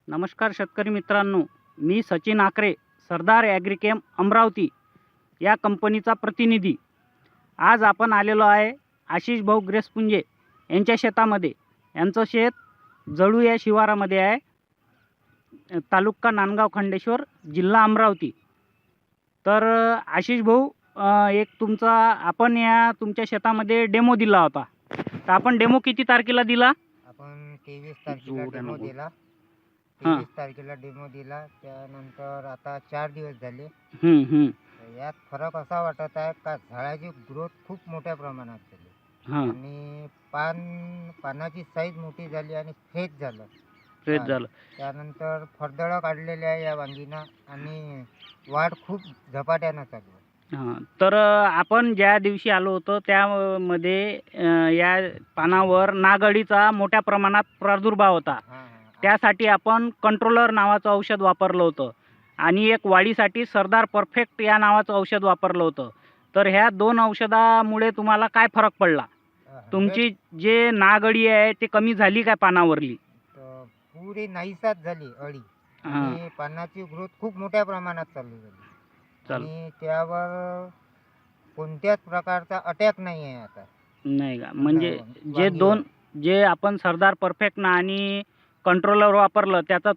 नमस्कार शेतकरी मित्रांनो, मी सचिन आकरे, सरदार ॲग्रिकेम अमरावती या कंपनीचा प्रतिनिधी. आज आपण आलेलो आहे आशिष भाऊ ग्रेसपुंजे यांच्या शेतामध्ये. यांचं शेत जळू या शिवारामध्ये आहे, तालुका नांदगाव खंडेश्वर, जिल्हा अमरावती. तर आशिष भाऊ, एक आपण या तुमच्या शेतामध्ये डेमो दिला होता. तर आपण डेमो किती तारखेला दिला? आपण 23 तारखेला डेमो दिला. हां. 23 तारखेला डेमो दिला. त्यानंतर आता 4 दिवस झाले. तर यात फरक असा वाटत आहे का झाडाची ग्रोथ खूप मोठ्या प्रमाणात झाली हां, आणि पानाची साईज मोठी झाली आणि फ्रेश झालं. फ्रेश झालं. त्यानंतर फरदळं काढलेले आहे या वांगीना आणि वाढ खूप झपाट्यानं चालू आहे. हां, तर आपण ज्या दिवशी आलो होतो त्यामध्ये या पानावर नागअळीचा मोठ्या प्रमाणात प्रादुर्भाव होता. हां, हां. त्यासाठी आपण कंट्रोलर नावाचं औषध वापरलं होतं आणि एक वाढीसाठी सरदार परफेक्ट या नावाचं औषध वापरलं होतं. तर ह्या दोन औषधामुळे तुम्हाला काय फरक पडला? तुमची जे नागअळी आहे ते कमी झाली काय पानावरली? तर पुरी नाहीसाच झाली अळी हां, आणि पानाची ग्रोथ खूप मोठ्या प्रमाणात चालू झाली चाल आणि त्यावर कोणत्याच प्रकारचा अटॅक नाही आहे आता. नाही का? म्हणजे वांगीवर. जे आपण सरदार परफेक्ट ना आणि कंट्रोलर वापरलं त्याचा